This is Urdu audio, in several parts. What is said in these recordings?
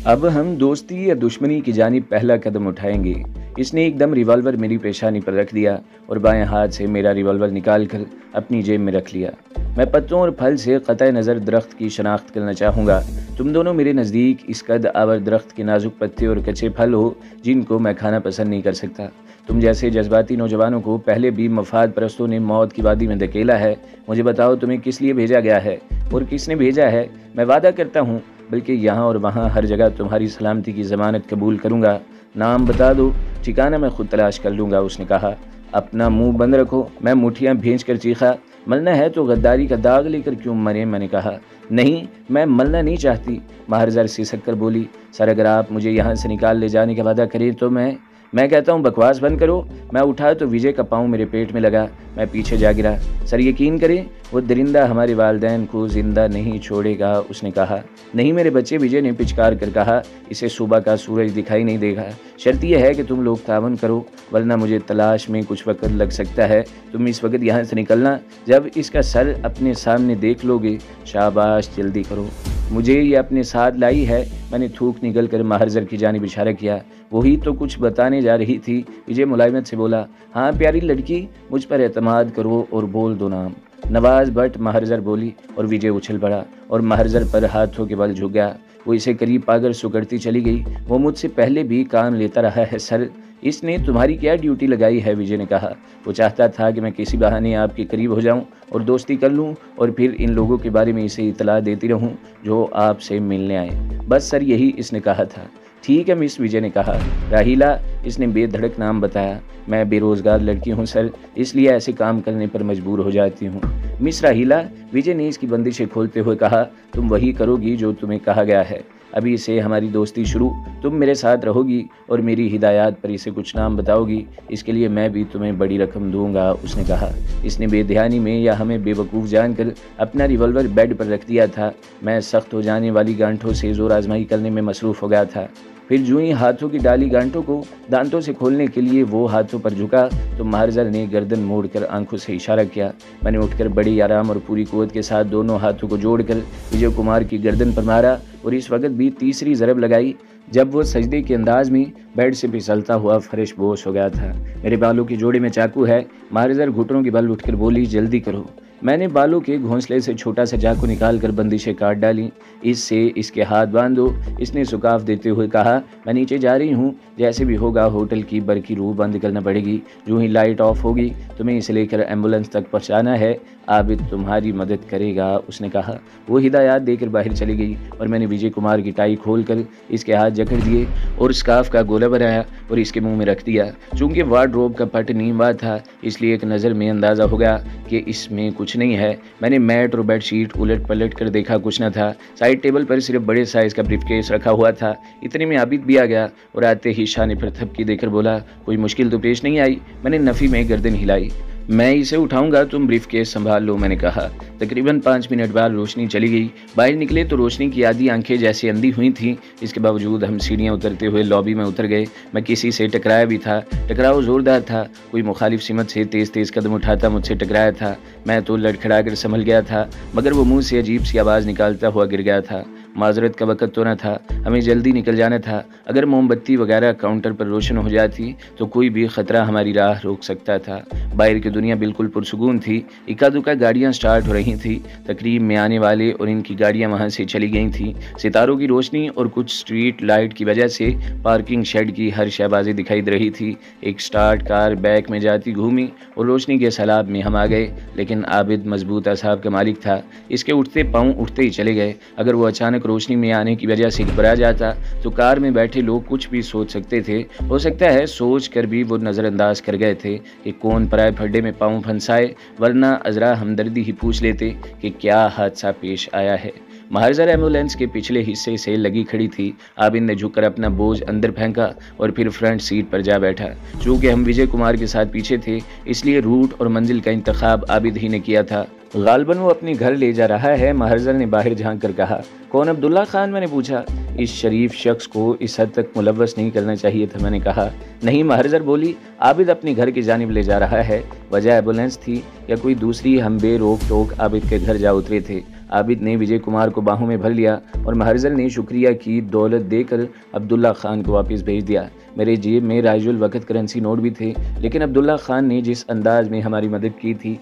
اب ہم دوستی یا دشمنی کی جانب پہلا قدم اٹھائیں گے۔ اس نے ایک دم ریوالور میری پیشانی پر رکھ دیا اور بائیں ہاتھ سے میرا ریوالور نکال کر اپنی جیب میں رکھ لیا۔ میں پتوں اور پھل سے قطع نظر درخت کی شناخت کرنا چاہوں گا۔ تم دونوں میرے نزدیک اس قد آور درخت کے نازک پتے اور کچے پھل ہو جن کو میں کھانا پسند نہیں کر سکتا۔ تم جیسے جذباتی نوجوانوں کو پہلے بھی مفاد پرستوں نے موت کی وادی میں دھکیلا ہے۔ مجھے بتاؤ تمہیں کس لیے بھیجا گیا ہے اور کس نے بھیجا ہے؟ میں وعدہ کرتا ہوں بلکہ یہاں اور وہاں ہر جگہ تمہاری سلامتی کی ضمانت قبول کروں گا۔ نام بتا دو، ٹھکانہ میں خود تلاش کر لوں گا، اس نے کہا۔ اپنا منہ بند رکھو، میں مٹھیاں بھینچ کر چیخا۔ ملنا ہے تو غداری کا داغ لے کر کیوں مرے، میں نے کہا۔ نہیں، میں ملنا نہیں چاہتی، مہرزر سسک کر بولی۔ سر اگر آپ مجھے یہاں سے نکال لے جانے کا وعدہ کریں تو میں کہتا ہوں بکواس بند کرو۔ میں اٹھا تو وجے کا پاؤں میرے پیٹ میں لگا، میں پیچھے جا گرا۔ سر یقین کریں وہ درندہ ہمارے والدین کو زندہ نہیں چھوڑے گا، اس نے کہا۔ نہیں میرے بچے، وجے نے پچکار کر کہا، اسے صبح کا سورج دکھائی نہیں دے گا۔ شرط یہ ہے کہ تم لوگ تعاون کرو ورنہ مجھے تلاش میں کچھ وقت لگ سکتا ہے۔ تم اس وقت یہاں سے نکلنا جب اس کا سر اپنے سامنے دیکھ لو گے۔ شاباش، جلدی کرو، مجھے یہ اپنے ساتھ لائی ہے۔ میں نے تھوک نکل کر مہرزر کی جانب اشارہ کیا۔ وہی تو کچھ بتانے جا رہی تھی، وجے ملائمت سے بولا۔ ہاں پیاری لڑکی، مجھ پر اعتماد کرو اور بول دو نام۔ نواز بٹ، مہرزر بولی اور وجے اچھل پڑا اور مہرزر پر ہاتھوں کے بل جھک گیا۔ وہ اسے قریب پا کر سکڑتی چلی گئی۔ وہ مجھ سے پہلے بھی کام لیتا رہا ہے سر، اس نے تمہاری کیا ڈیوٹی لگائی ہے، وجے نے کہا۔ وہ چاہتا تھا کہ میں کسی بہانے آپ کے قریب ہو جاؤں اور دوستی کر لوں اور پھر ان لوگوں کے بارے میں اسے اطلاع دیتی رہوں جو آپ سے ملنے آئے۔ بس سر یہی اس نے کہا تھا۔ ٹھیک ہے مس، وجے نے کہا۔ راہیلا، اس نے بے دھڑک نام بتایا۔ میں بے روزگار لڑکی ہوں سر، اس لیے ایسے کام کرنے پر مجبور ہو جاتی ہوں۔ مس راہیلا، وجے نے اس کی بندشیں کھولتے ہوئے کہا، تم وہی کرو گی جو تمہیں کہا گیا ہے۔ ابھی سے ہماری دوستی شروع، تم میرے ساتھ رہو گی اور میری ہدایات پر اسے کچھ نام بتاؤ گی، اس کے لیے میں بھی تمہیں بڑی رقم دوں گا، اس نے کہا۔ اس نے بے دھیانی میں یا ہمیں بے وقوف جان کر اپنا ریوالور بیڈ پر رکھ دیا تھا۔ میں سخت ہو جانے والی گانٹھوں سے زور آزمائی کرنے میں مصروف ہو گیا تھا۔ پھر جو ہی ہاتھوں کی ڈالی گانٹوں کو دانتوں سے کھولنے کے لیے وہ ہاتھوں پر جھکا تو مہرزر نے گردن موڑ کر آنکھوں سے اشارہ کیا۔ میں نے اٹھ کر بڑی آرام اور پوری قوت کے ساتھ دونوں ہاتھوں کو جوڑ کر وجے کمار کی گردن پر مارا اور اس وقت بھی تیسری ضرب لگائی جب وہ سجدے کے انداز میں بیڈ سے پھسلتا ہوا فرش بوش ہو گیا تھا۔ میرے بالوں کے جوڑے میں چاقو ہے، مہرزر گھٹنوں کے بل اٹھ کر بولی، جلدی کرو۔ میں نے بالوں کے گھونسلے سے چھوٹا سا چاقو نکال کر بندشیں کاٹ ڈالی۔ اس سے اس کے ہاتھ باندھو، اس نے سکاف دیتے ہوئے کہا۔ میں نیچے جا رہی ہوں، جیسے بھی ہوگا ہوٹل کی برقی روح بند کرنا پڑے گی۔ جو ہی لائٹ آف ہوگی تمہیں اسے لے کر ایمبولینس تک پہنچانا ہے، عابد تمہاری مدد کرے گا، اس نے کہا۔ وہ ہدایات دے کر باہر چلی گئی اور میں نے وجے کمار کی ٹائی کھول کر اس کے ہاتھ جکڑ دیے اور اسکارف کا گولا بنایا اور اس کے منہ میں رکھ دیا۔ چونکہ وارڈروب کا پٹ نیموا تھا اس لیے ایک نظر میں اندازہ ہو گیا کہ اس میں کچھ نہیں ہے۔ میں نے میٹ اور بیڈ شیٹ الٹ پلٹ کر دیکھا، کچھ نہ تھا۔ سائڈ ٹیبل پر صرف بڑے سائز کا بریف کیس رکھا ہوا تھا۔ اتنے میں عابد بھی آ گیا اور آتے ہی شانے پر تھپکی دے کر بولا، کوئی مشکل تو پیش نہیں آئی؟ میں نے نفی میں گردن ہلائی۔ میں اسے اٹھاؤں گا، تم بریف کیس سنبھال لو، میں نے کہا۔ تقریباً 5 منٹ بعد روشنی چلی گئی۔ باہر نکلے تو روشنی کی آدھی آنکھیں جیسے اندھی ہوئی تھیں۔ اس کے باوجود ہم سیڑھیاں اترتے ہوئے لابی میں اتر گئے۔ میں کسی سے ٹکرایا بھی تھا، ٹکراؤ زوردار تھا۔ کوئی مخالف سمت سے تیز تیز قدم اٹھاتا مجھ سے ٹکرایا تھا۔ میں تو لڑکھڑا کر سنبھل گیا تھا مگر وہ منہ سے عجیب سی آواز نکالتا ہوا گر گیا تھا۔ معذرت کا وقت تو نہ تھا، ہمیں جلدی نکل جانا تھا۔ اگر موم بتی وغیرہ کاؤنٹر پر روشن ہو جاتی تو کوئی بھی خطرہ ہماری راہ روک سکتا تھا۔ باہر کی دنیا بالکل پرسکون تھی۔ اکا دکا گاڑیاں سٹارٹ ہو رہی تھیں۔ تقریب میں آنے والے اور ان کی گاڑیاں وہاں سے چلی گئی تھیں۔ ستاروں کی روشنی اور کچھ سٹریٹ لائٹ کی وجہ سے پارکنگ شیڈ کی ہر شے بازی دکھائی دے رہی تھی۔ ایک سٹارٹ کار بیک میں جاتی گھومی اور روشنی کے سیلاب میں ہم آ گئے، لیکن عابد مضبوط اعصاب کا مالک تھا۔ اس کے اٹھتے پاؤں اٹھتے ہی چلے گئے۔ اگر وہ اچانک روشنی میں آنے کی وجہ سے گھبرا جاتا تو کار میں بیٹھے لوگ کچھ بھی سوچ سکتے تھے۔ ہو سکتا ہے سوچ کر بھی وہ نظر انداز کر گئے تھے کہ کون پرائے پھڈے میں پاؤں پھنسائے، ورنہ عذرا ہمدردی ہی پوچھ لیتے کہ کیا حادثہ پیش آیا ہے۔ مہرزر ایمبولینس کے پچھلے حصے سے لگی کھڑی تھی۔ عابد نے جھک کر اپنا بوجھ اندر پھینکا اور پھر فرنٹ سیٹ پر جا بیٹھا۔ چونکہ ہم وجے کمار کے ساتھ پیچھے تھے اس لیے روٹ اور منزل کا انتخاب عابد ہی نے کیا تھا۔ غالباً وہ اپنے گھر لے جا رہا ہے، مہرزر نے باہر جھانک کر کہا۔ کون عبداللہ خان؟ میں نے پوچھا۔ اس شریف شخص کو اس حد تک ملوث نہیں کرنا چاہیے تھا، میں نے کہا۔ نہیں، مہرزر بولی، عابد اپنے گھر کی جانب لے جا رہا ہے۔ وجہ ایمبولینس تھی یا کوئی دوسری؟ ہم بے روک ٹوک عابد کے گھر جا اترے تھے۔ عابد نے وجے کمار کو باہوں میں بھر لیا اور مہرزل نے شکریہ کی دولت دے کر عبداللہ خان کو واپس بھیج دیا۔ میرے جیب میں رائج الوقت کرنسی نوٹ بھی تھے، لیکن عبداللہ خان نے جس انداز میں ہماری مدد کی تھی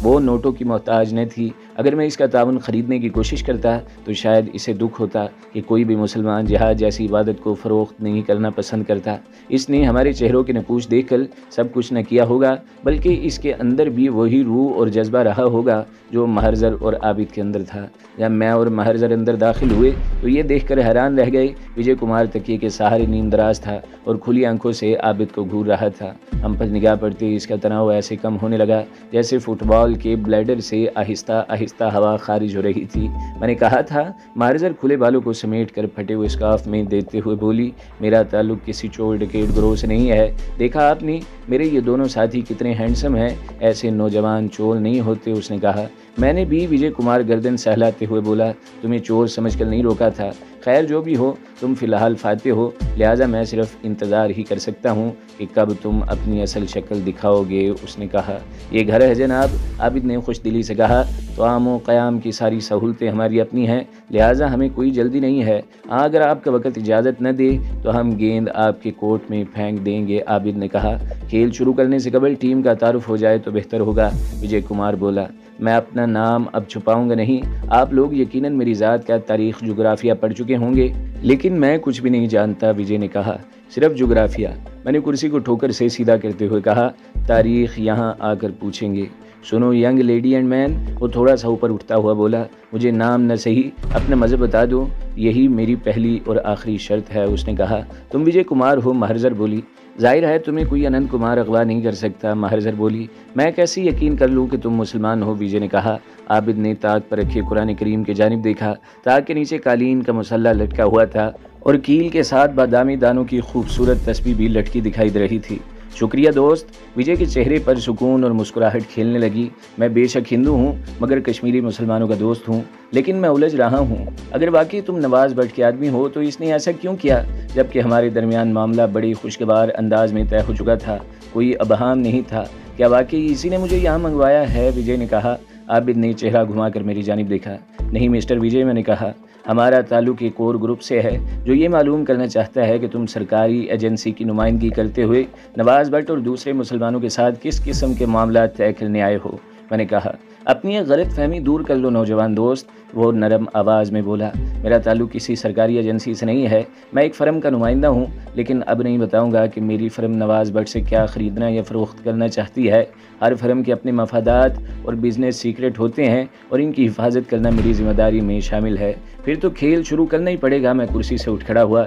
وہ نوٹوں کی محتاج نہ تھی۔ اگر میں اس کا تعاون خریدنے کی کوشش کرتا تو شاید اسے دکھ ہوتا کہ کوئی بھی مسلمان جہاد جیسی عبادت کو فروخت نہیں کرنا پسند کرتا۔ اس نے ہمارے چہروں کے نقوش دیکھ کر سب کچھ نہ کیا ہوگا، بلکہ اس کے اندر بھی وہی روح اور جذبہ رہا ہوگا جو مہرزر اور عابد کے اندر تھا۔ جب میں اور مہرزر اندر داخل ہوئے تو یہ دیکھ کر حیران رہ گئے۔ وجے کمار تکیے کے سہارے نیم دراز تھا اور کھلی آنکھوں سے عابد کو گھور رہا تھا۔ ہم پر نگاہ پڑتے اس کا تناؤ ایسے کم ہونے لگا جیسے فٹ بال کے بلیڈر سے آہستہ آہستہ ہوا خارج ہو رہی تھی۔ میں نے کہا تھا، مہرزر کھلے بالوں کو سمیٹ کر پھٹے ہوئے اسکارف میں دیتے ہوئے بولی، میرا تعلق کسی چور ڈکیٹ گروہ سے نہیں ہے۔ دیکھا آپ نے میرے یہ دونوں ساتھی کتنے ہینڈسم ہیں، ایسے نوجوان چور نہیں ہوتے، اس نے کہا۔ میں نے بھی وجے کمار گردن سہلاتے ہوئے بولا، تمہیں چور سمجھ کر نہیں روکا تھا۔ خیر جو بھی ہو، تم فی الحال فاتح ہو، لہٰذا میں صرف انتظار ہی کر سکتا ہوں کہ کب تم اپنی اصل شکل دکھاؤ گے، اس نے کہا۔ یہ گھر ہے جناب، عابد نے خوش دلی سے کہا، طعام و قیام کی ساری سہولتیں ہماری اپنی ہیں، لہٰذا ہمیں کوئی جلدی نہیں ہے۔ اگر آپ کا وقت اجازت نہ دے تو ہم گیند آپ کے کورٹ میں پھینک دیں گے، عابد نے کہا۔ کھیل شروع کرنے سے قبل ٹیم کا تعارف ہو جائے تو بہتر ہوگا، وجے کمار بولا۔ میں اپنا نام اب چھپاؤں گا نہیں۔ آپ لوگ یقیناً میری ذات کا تاریخ جغرافیہ پڑھ چکے ہوں گے، لیکن میں کچھ بھی نہیں جانتا، وجے نے کہا۔ صرف جغرافیہ؟ میں نے کرسی کو ٹھوکر سے سیدھا کرتے ہوئے کہا۔ تاریخ یہاں آ کر پوچھیں گے۔ سنو ینگ لیڈی اینڈ مین، وہ تھوڑا سا اوپر اٹھتا ہوا بولا، مجھے نام نہ صحیح اپنا مذہب بتا دو، یہی میری پہلی اور آخری شرط ہے، اس نے کہا۔ تم وجے کمار ہو، مہرزر بولی۔ ظاہر ہے تمہیں کوئی اننت کمار اغوا نہیں کر سکتا، مہرزر بولی۔ میں کیسے یقین کر لوں کہ تم مسلمان ہو، وجے نے کہا۔ عابد نے طاق پر رکھے قرآن کریم کی جانب دیکھا۔ طاق کے نیچے قالین کا مسلح لٹکا ہوا تھا اور کیل کے ساتھ بادامی دانوں کی خوبصورت تسبیح بھی لٹکی دکھائی دے رہی تھی۔ شکریہ دوست، وجے کے چہرے پر سکون اور مسکراہٹ کھیلنے لگی۔ میں بے شک ہندو ہوں مگر کشمیری مسلمانوں کا دوست ہوں، لیکن میں الجھ رہا ہوں۔ اگر واقعی تم نواز بٹ کے آدمی ہو تو اس نے ایسا کیوں کیا، جبکہ ہمارے درمیان معاملہ بڑی خوشگوار انداز میں طے ہو چکا تھا، کوئی ابہام نہیں تھا؟ کیا واقعی اسی نے مجھے یہاں منگوایا ہے، وجے نے کہا۔ عابد نے چہرہ گھما کر میری جانب دیکھا۔ نہیں مسٹر وجے، میں نے کہا، ہمارا تعلق ایک اور گروپ سے ہے جو یہ معلوم کرنا چاہتا ہے کہ تم سرکاری ایجنسی کی نمائندگی کرتے ہوئے نواز بٹ اور دوسرے مسلمانوں کے ساتھ کس قسم کے معاملات طے کرنے آئے ہو۔ میں نے کہا، اپنی ایک غلط فہمی دور کر لو نوجوان دوست، وہ نرم آواز میں بولا۔ میرا تعلق کسی سرکاری ایجنسی سے نہیں ہے، میں ایک فرم کا نمائندہ ہوں، لیکن اب نہیں بتاؤں گا کہ میری فرم نواز بٹ سے کیا خریدنا یا فروخت کرنا چاہتی ہے۔ ہر فرم کے اپنے مفادات اور بزنس سیکرٹ ہوتے ہیں اور ان کی حفاظت کرنا میری ذمہ داری میں شامل ہے۔ پھر تو کھیل شروع کرنا ہی پڑے گا، میں کرسی سے اٹھ کھڑا ہوا۔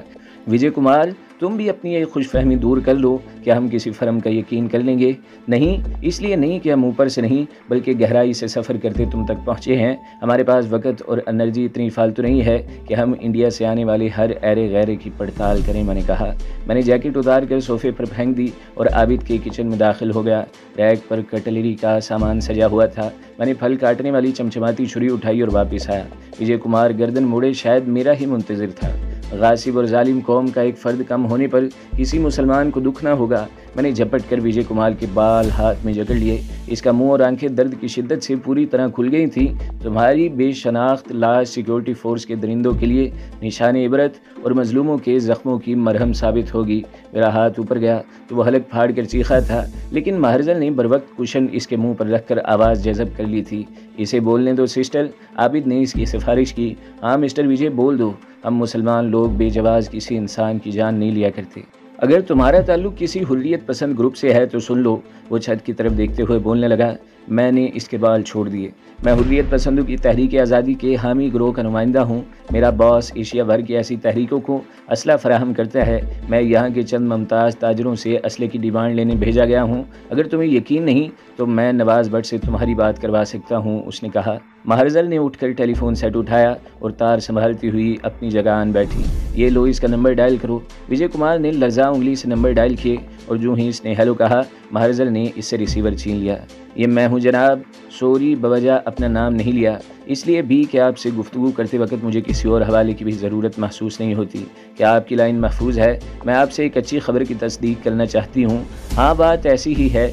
وجے کمار، تم بھی اپنی ایک خوش فہمی دور کر لو کہ ہم کسی فرم کا یقین کر لیں گے۔ نہیں، اس لیے نہیں کہ ہم اوپر سے نہیں بلکہ گہرائی سے سفر کرتے تم تک پہنچے ہیں۔ ہمارے پاس وقت اور انرجی اتنی فالتو نہیں ہے کہ ہم انڈیا سے آنے والے ہر ایرے غیرے کی پڑتال کریں، میں نے کہا۔ میں نے جیکٹ اتار کر صوفے پر پھینک دی اور عابد کے کچن میں داخل ہو گیا۔ ریک پر کٹلری کا سامان سجا ہوا تھا۔ میں نے پھل کاٹنے والی چمچماتی چھری اٹھائی اور واپس آیا۔ وجے کمار گردن موڑے شاید میرا ہی منتظر تھا۔ غاصب اور ظالم قوم کا ایک فرد کم ہونے پر کسی مسلمان کو دکھ نہ ہوگا۔ میں نے جھپٹ کر وجے کمار کے بال ہاتھ میں جکڑ لیے۔ اس کا منہ اور آنکھیں درد کی شدت سے پوری طرح کھل گئی تھیں۔ تمہاری بے شناخت لاش سیکیورٹی فورس کے درندوں کے لیے نشان عبرت اور مظلوموں کے زخموں کی مرہم ثابت ہوگی۔ میرا ہاتھ اوپر گیا تو وہ حلق پھاڑ کر چیخا تھا، لیکن مہرزل نے بروقت کشن اس کے منہ پر رکھ کر آواز جذب کر لی تھی۔ اسے بولنے دو سسٹر، عابد نے اس کی سفارش کی۔ ہاں مسٹر وجے، بول دو، ہم مسلمان لوگ بے جواز کسی انسان کی جان نہیں لیا کرتے۔ اگر تمہارا تعلق کسی حریت پسند گروپ سے ہے تو سن لو، وہ چھت کی طرف دیکھتے ہوئے بولنے لگا۔ میں نے اس کے بال چھوڑ دیے۔ میں حریت پسندوں کی تحریک آزادی کے حامی گروہ کا نمائندہ ہوں۔ میرا باس ایشیا بھر کی ایسی تحریکوں کو اسلحہ فراہم کرتا ہے۔ میں یہاں کے چند ممتاز تاجروں سے اسلحے کی ڈیمانڈ لینے بھیجا گیا ہوں۔ اگر تمہیں یقین نہیں تو میں نواز بٹ سے تمہاری بات کروا سکتا ہوں، اس نے کہا۔ مہرزل نے اٹھ کر ٹیلی فون سیٹ اٹھایا اور تار سنبھالتی ہوئی اپنی جگہ آن بیٹھی۔ یہ لو، اس کا نمبر ڈائل کرو۔ وجے کمار نے لرزاں انگلی سے نمبر ڈائل کیے اور جو ہی اس نے ہیلو کہا مہرزل نے اس سے ریسیور چھین لیا۔ یہ میں ہوں جناب، سوری بوجہ اپنا نام نہیں لیا، اس لیے بھی کہ آپ سے گفتگو کرتے وقت مجھے کسی اور حوالے کی بھی ضرورت محسوس نہیں ہوتی۔ کیا آپ کی لائن محفوظ ہے؟ میں آپ سے ایک اچھی خبر کی تصدیق کرنا چاہتی ہوں۔ ہاں، بات ایسی ہی ہے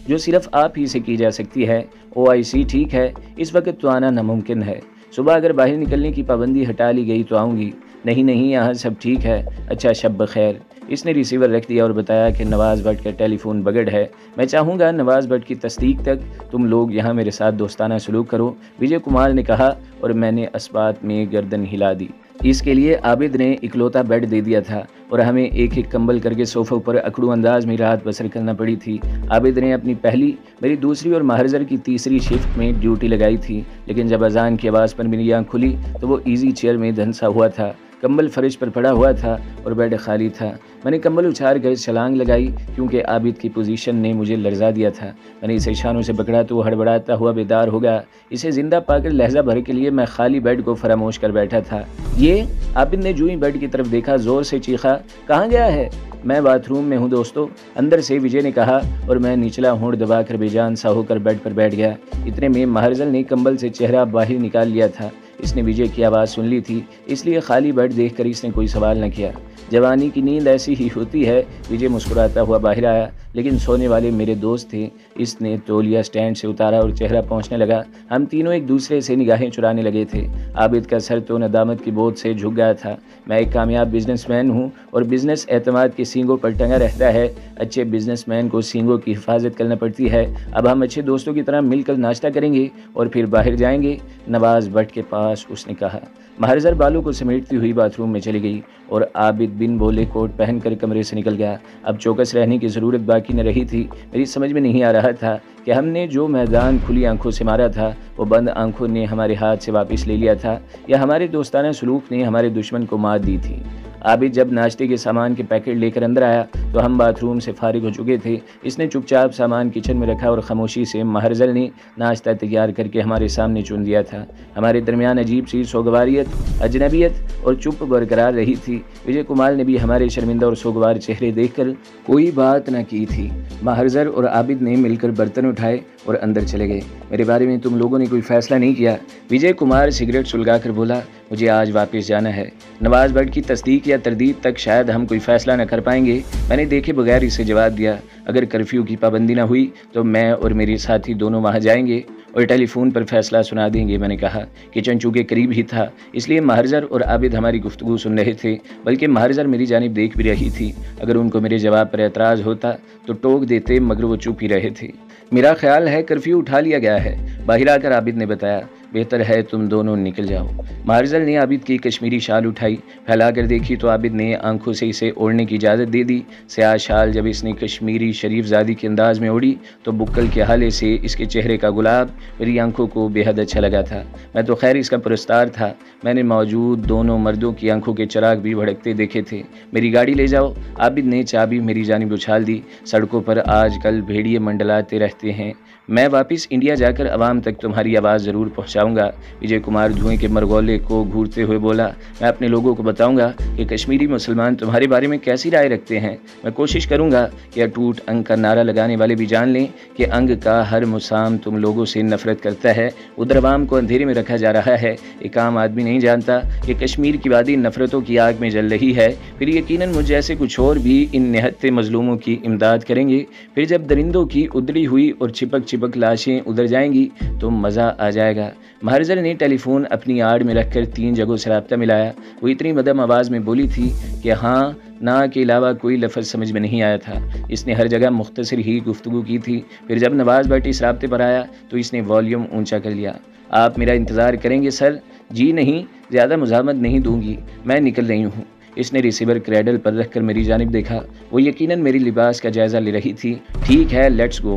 جو صرف آپ ہی سے کی جا سکتی ہے۔ OIC ٹھیک ہے، اس وقت تو آنا ناممکن ہے۔ صبح اگر باہر نکلنے کی پابندی ہٹا لی گئی تو آؤں گی۔ نہیں، یہاں سب ٹھیک ہے۔ اچھا، شب بخیر۔ اس نے ریسیور رکھ دیا اور بتایا کہ نواز بٹ کا ٹیلی فون بگڑ ہے۔ میں چاہوں گا نواز بٹ کی تصدیق تک تم لوگ یہاں میرے ساتھ دوستانہ سلوک کرو، وجے کمار نے کہا، اور میں نے اسبات میں گردن ہلا دی۔ اس کے لیے عابد نے اکلوتا بیڈ دے دیا تھا اور ہمیں ایک ایک کمبل کر کے صوفوں پر اکڑو انداز میں رات بسر کرنا پڑی تھی۔ عابد نے اپنی پہلی، میری دوسری اور مہرزل کی تیسری شفٹ میں ڈیوٹی لگائی تھی، لیکن جب اذان کی آواز پر میری آنکھ کھلی تو وہ ایزی چیئر میں دھنسا ہوا تھا، کمبل فرش پر پڑا ہوا تھا اور بیڈ خالی تھا۔ میں نے کمبل اچھال کر چھلانگ لگائی کیونکہ عابد کی پوزیشن نے مجھے لرزا دیا تھا۔ میں نے اسے شانوں سے پکڑا تو وہ ہڑبڑاتا ہوا بیدار ہو گیا۔ اسے زندہ پا کر لہجہ بھر کے لیے میں خالی بیڈ کو فراموش کر بیٹھا تھا۔ یہ عابد نے جو ہی بیڈ کی طرف دیکھا زور سے چیخا، کہاں گیا ہے؟ میں باتھ روم میں ہوں دوستو، اندر سے وجے نے کہا، اور میں نچلا ہونٹ دبا کر بے جان سا ہو کر بیڈ پر بیٹھ گیا۔ اتنے میں مہرزل نے کمبل سے چہرہ باہر نکال لیا تھا۔ اس نے وجے کی آواز سن لی تھی، اس لیے خالی بیڈ دیکھ کر اس نے کوئی سوال نہ کیا۔ جوانی کی نیند ایسی ہی ہوتی ہے، وجے مسکراتا ہوا باہر آیا، لیکن سونے والے میرے دوست تھے۔ اس نے تولیا سٹینڈ سے اتارا اور چہرہ پہنچنے لگا۔ ہم تینوں ایک دوسرے سے نگاہیں چرانے لگے تھے۔ عابد کا سر تو ندامت کی بوجھ سے جھک گیا تھا۔ میں ایک کامیاب بزنس مین ہوں اور بزنس اعتماد کے سینگوں پر ٹنگا رہتا ہے۔ اچھے بزنس مین کو سینگوں کی حفاظت کرنا پڑتی ہے۔ اب ہم اچھے دوستوں کی طرح مل کر ناشتہ کریں گے اور پھر باہر جائیں گے نواز بٹ کے پاس، اس نے کہا۔ مہرزل بالوں کو سمیٹتی ہوئی باتھ روم میں چلی گئی اور عابد بن بولے کوٹ پہن کر کمرے سے نکل گیا۔ اب چوکس رہنے کی ضرورت باقی نہ رہی تھی۔ میری سمجھ میں نہیں آ رہا تھا کہ ہم نے جو میدان کھلی آنکھوں سے مارا تھا وہ بند آنکھوں نے ہمارے ہاتھ سے واپس لے لیا تھا، یا ہمارے دوستانہ سلوک نے ہمارے دشمن کو مات دی تھی۔ عابد جب ناشتے کے سامان کے پیکٹ لے کر اندر آیا تو ہم باتھ روم سے فارغ ہو چکے تھے۔ اس نے چپ چاپ سامان کچن میں رکھا اور خاموشی سے مہرزل نے ناشتہ تیار کر کے ہمارے سامنے چن دیا تھا۔ ہمارے درمیان عجیب سی سوگواریت، اجنبیت اور چپ برقرار رہی تھی۔ وجے کمار نے بھی ہمارے شرمندہ اور سوگوار چہرے دیکھ کر کوئی بات نہ کی تھی۔ مہرزل اور عابد نے مل کر برتن اٹھائے اور اندر چلے گئے۔ میرے بارے میں تم لوگوں نے کوئی فیصلہ نہیں کیا؟ وجے کمار سگریٹ سلگا کر بولا، مجھے آج واپس جانا ہے۔ نواز بٹ کی تصدیق یا تردید تک شاید ہم کوئی فیصلہ نہ کر پائیں گے۔ میں نے دیکھے بغیر اسے جواب دیا، اگر کرفیو کی پابندی نہ ہوئی تو میں اور میرے ساتھی دونوں وہاں جائیں گے اور ٹیلی فون پر فیصلہ سنا دیں گے۔ میں نے کہا، کچن چونکہ قریب ہی تھا اس لیے مہرزل اور عابد ہماری گفتگو سن رہے تھے، بلکہ مہرزل میری جانب دیکھ بھی رہی تھی۔ اگر ان کو میرے جواب پر اعتراض ہوتا تو ٹوک دیتے، مگر وہ چپ ہی رہے تھے۔ میرا خیال ہے کرفیو اٹھا لیا گیا ہے، باہر آ کر عابد نے بتایا۔ بہتر ہے تم دونوں نکل جاؤ۔ مہرزل نے عابد کی کشمیری شال اٹھائی، پھیلا کر دیکھی تو عابد نے آنکھوں سے اسے اوڑھنے کی اجازت دے دی۔ سیاہ شال جب اس نے کشمیری شریف زادی کے انداز میں اوڑھی تو بکل کے حالے سے اس کے چہرے کا گلاب میری آنکھوں کو بے حد اچھا لگا تھا۔ میں تو خیر اس کا پرستار تھا، میں نے موجود دونوں مردوں کی آنکھوں کے چراغ بھی بھڑکتے دیکھے تھے۔ میری گاڑی لے جاؤ۔ عابد نے چابی میری جانب اچھال دی۔ سڑکوں پر آج کل بھیڑیے منڈلاتے رہتے ہیں، میں واپس انڈیا جا کر عوام تک تمہاری آواز ضرور پہنچاؤں گا۔ وجے کمار دھوئیں کے مرغولے کو گھورتے ہوئے بولا، میں اپنے لوگوں کو بتاؤں گا کہ کشمیری مسلمان تمہارے بارے میں کیسی رائے رکھتے ہیں۔ میں کوشش کروں گا کہ اٹوٹ انگ کا نعرہ لگانے والے بھی جان لیں کہ انگ کا ہر مسام تم لوگوں سے نفرت کرتا ہے۔ ادھر عوام کو اندھیرے میں رکھا جا رہا ہے۔ ایک عام آدمی نہیں جانتا کہ کشمیر کی وادی نفرتوں کی آگ میں جل رہی ہے، پھر یقیناً مجھ جیسے کچھ اور بھی ان نہتے مظلوموں کی امداد کریں گے۔ پھر جب درندوں کی ادھڑی ہوئی اور چپک لاشیں ادھر جائیں گی تو مزہ آ جائے گا۔ مہرزل نے ٹیلی فون اپنی آڑ میں رکھ کر 3 جگہوں سے رابطہ ملایا۔ وہ اتنی مدھم آواز میں بولی تھی کہ ہاں نہ کے علاوہ کوئی لفظ سمجھ میں نہیں آیا تھا۔ اس نے ہر جگہ مختصر ہی گفتگو کی تھی۔ پھر جب نواز بٹ اس رابطے پر آیا تو اس نے والیوم اونچا کر لیا۔ آپ میرا انتظار کریں گے سر؟ جی نہیں، زیادہ مزاحمت نہیں دوں گی، میں نکل رہی ہوں۔ اس نے ریسیور کریڈل پر رکھ کر میری جانب دیکھا۔ وہ یقیناً میری لباس کا جائزہ لے رہی تھی۔ ٹھیک ہے، لیٹس گو۔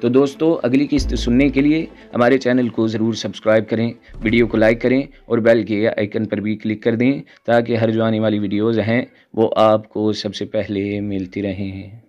تو دوستو اگلی قسط سننے کے لیے ہمارے چینل کو ضرور سبسکرائب کریں، ویڈیو کو لائک کریں اور بیل کے آئیکن پر بھی کلک کر دیں تاکہ ہر جو آنے والی ویڈیوز ہیں وہ آپ کو سب سے پہلے ملتی رہیں۔